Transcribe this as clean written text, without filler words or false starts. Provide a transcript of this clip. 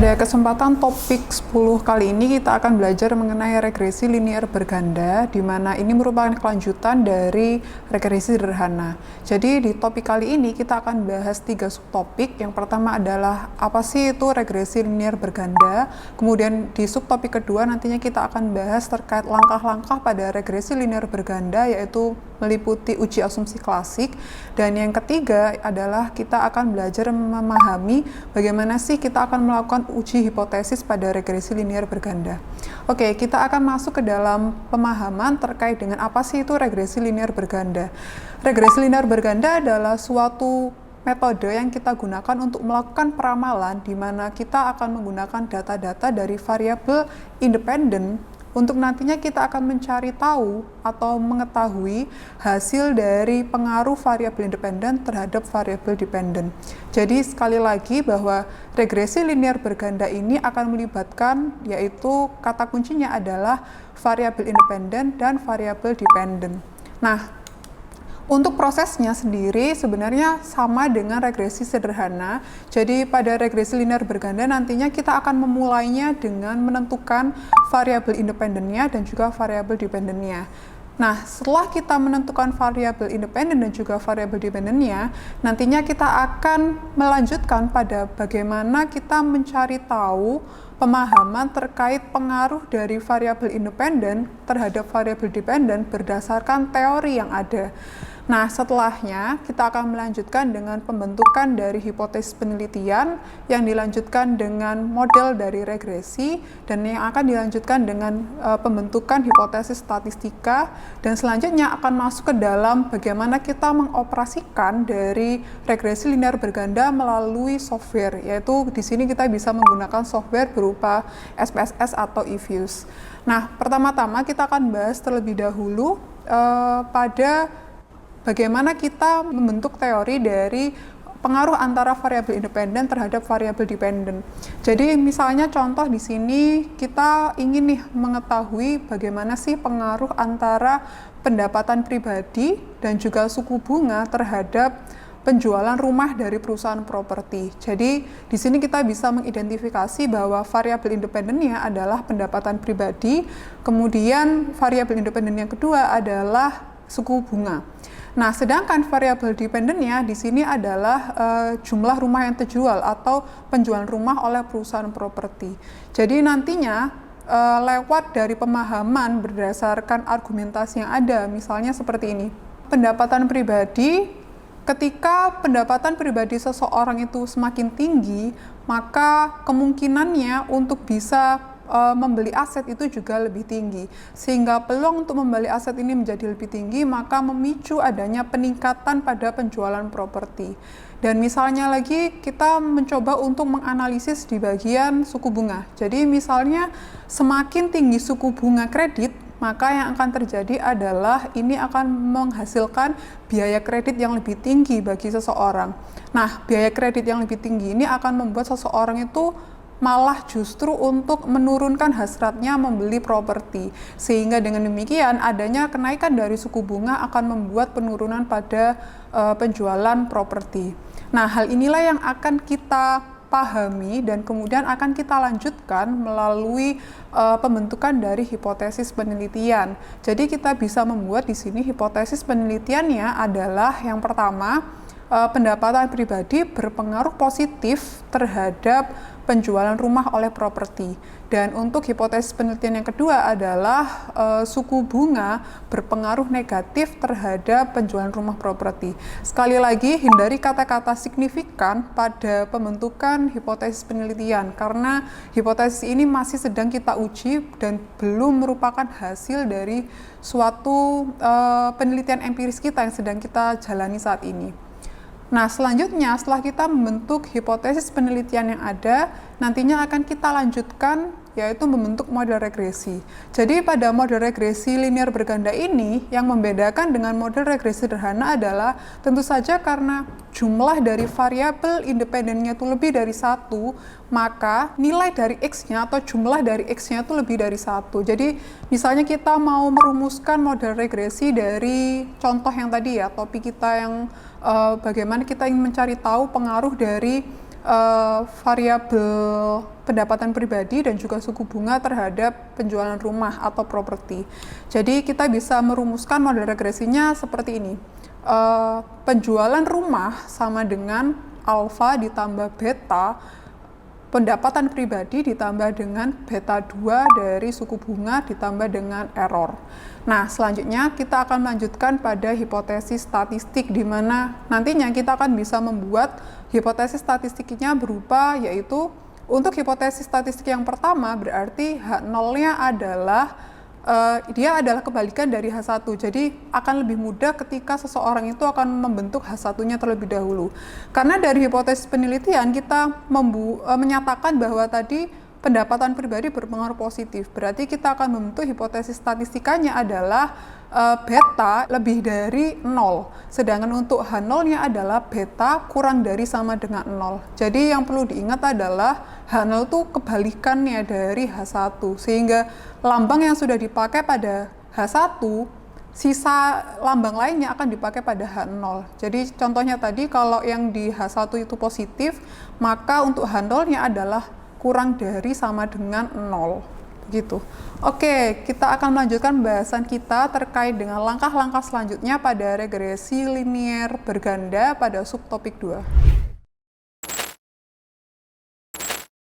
Pada kesempatan topik 10 kali ini kita akan belajar mengenai regresi linear berganda, di mana ini merupakan kelanjutan dari regresi sederhana. Jadi di topik kali ini kita akan bahas 3 subtopik. Yang pertama adalah apa sih itu regresi linear berganda. Kemudian di subtopik kedua nantinya kita akan bahas terkait langkah-langkah pada regresi linear berganda, yaitu meliputi uji asumsi klasik. Dan yang ketiga adalah kita akan belajar memahami bagaimana sih kita akan melakukan uji hipotesis pada regresi linear berganda. Oke, kita akan masuk ke dalam pemahaman terkait dengan apa sih itu regresi linear berganda. Regresi linear berganda adalah suatu metode yang kita gunakan untuk melakukan peramalan, di mana kita akan menggunakan data-data dari variabel independen untuk nantinya kita akan mencari tahu atau mengetahui hasil dari pengaruh variabel independen terhadap variabel dependen. Jadi sekali lagi bahwa regresi linear berganda ini akan melibatkan, yaitu kata kuncinya adalah variabel independen dan variabel dependen. Nah, untuk prosesnya sendiri sebenarnya sama dengan regresi sederhana. Jadi pada regresi linear berganda nantinya kita akan memulainya dengan menentukan variabel independennya dan juga variabel dependennya. Nah, setelah kita menentukan variabel independen dan juga variabel dependennya, nantinya kita akan melanjutkan pada bagaimana kita mencari tahu pemahaman terkait pengaruh dari variabel independen terhadap variabel dependen berdasarkan teori yang ada. Nah, setelahnya kita akan melanjutkan dengan pembentukan dari hipotesis penelitian yang dilanjutkan dengan model dari regresi dan yang akan dilanjutkan dengan pembentukan hipotesis statistika, dan selanjutnya akan masuk ke dalam bagaimana kita mengoperasikan dari regresi linear berganda melalui software, yaitu di sini kita bisa menggunakan software berupa SPSS atau eViews. Nah, pertama-tama kita akan bahas terlebih dahulu pada bagaimana kita membentuk teori dari pengaruh antara variabel independen terhadap variabel dependen. Jadi misalnya contoh di sini kita ingin nih mengetahui bagaimana sih pengaruh antara pendapatan pribadi dan juga suku bunga terhadap penjualan rumah dari perusahaan properti. Jadi di sini kita bisa mengidentifikasi bahwa variabel independennya adalah pendapatan pribadi, kemudian variabel independen yang kedua adalah suku bunga. Nah, sedangkan variabel dependennya di sini adalah jumlah rumah yang terjual atau penjualan rumah oleh perusahaan properti. Jadi nantinya lewat dari pemahaman berdasarkan argumentasi yang ada, misalnya seperti ini. Pendapatan pribadi, ketika pendapatan pribadi seseorang itu semakin tinggi, maka kemungkinannya untuk bisa membeli aset itu juga lebih tinggi, sehingga peluang untuk membeli aset ini menjadi lebih tinggi, maka memicu adanya peningkatan pada penjualan properti. Dan misalnya lagi kita mencoba untuk menganalisis di bagian suku bunga. Jadi misalnya semakin tinggi suku bunga kredit, maka yang akan terjadi adalah ini akan menghasilkan biaya kredit yang lebih tinggi bagi seseorang. Nah, biaya kredit yang lebih tinggi ini akan membuat seseorang itu malah justru untuk menurunkan hasratnya membeli properti, sehingga dengan demikian adanya kenaikan dari suku bunga akan membuat penurunan pada penjualan properti. Nah, hal inilah yang akan kita pahami dan kemudian akan kita lanjutkan melalui pembentukan dari hipotesis penelitian. Jadi kita bisa membuat di sini hipotesis penelitiannya adalah yang pertama, pendapatan pribadi berpengaruh positif terhadap penjualan rumah oleh properti. Dan untuk hipotesis penelitian yang kedua adalah suku bunga berpengaruh negatif terhadap penjualan rumah properti. Sekali lagi, hindari kata-kata signifikan pada pembentukan hipotesis penelitian, karena hipotesis ini masih sedang kita uji dan belum merupakan hasil dari suatu penelitian empiris kita yang sedang kita jalani saat ini. Nah, selanjutnya setelah kita membentuk hipotesis penelitian yang ada, nantinya akan kita lanjutkan yaitu membentuk model regresi. Jadi pada model regresi linear berganda ini, yang membedakan dengan model regresi sederhana adalah tentu saja karena jumlah dari variabel independennya itu lebih dari 1, maka nilai dari X-nya atau jumlah dari X-nya itu lebih dari 1. Jadi misalnya kita mau merumuskan model regresi dari contoh yang tadi ya, topik kita yang bagaimana kita ingin mencari tahu pengaruh dari variabel pendapatan pribadi dan juga suku bunga terhadap penjualan rumah atau properti. Jadi kita bisa merumuskan model regresinya seperti ini. Penjualan rumah sama dengan alfa ditambah beta pendapatan pribadi ditambah dengan beta 2 dari suku bunga ditambah dengan error. Nah, selanjutnya kita akan melanjutkan pada hipotesis statistik, di mana nantinya kita akan bisa membuat hipotesis statistiknya berupa, yaitu untuk hipotesis statistik yang pertama berarti H0-nya adalah dia adalah kebalikan dari H1. Jadi akan lebih mudah ketika seseorang itu akan membentuk H1-nya terlebih dahulu. Karena dari hipotesis penelitian kita menyatakan bahwa tadi pendapatan pribadi berpengaruh positif. Berarti kita akan membentuk hipotesis statistikanya adalah beta lebih dari 0. Sedangkan untuk H0-nya adalah beta kurang dari sama dengan 0. Jadi yang perlu diingat adalah H0 itu kebalikannya dari H1. Sehingga lambang yang sudah dipakai pada H1, sisa lambang lainnya akan dipakai pada H0. Jadi contohnya tadi kalau yang di H1 itu positif, maka untuk H0-nya adalah kurang dari sama dengan 0. Gitu. Oke, kita akan melanjutkan pembahasan kita terkait dengan langkah-langkah selanjutnya pada regresi linier berganda pada subtopik 2.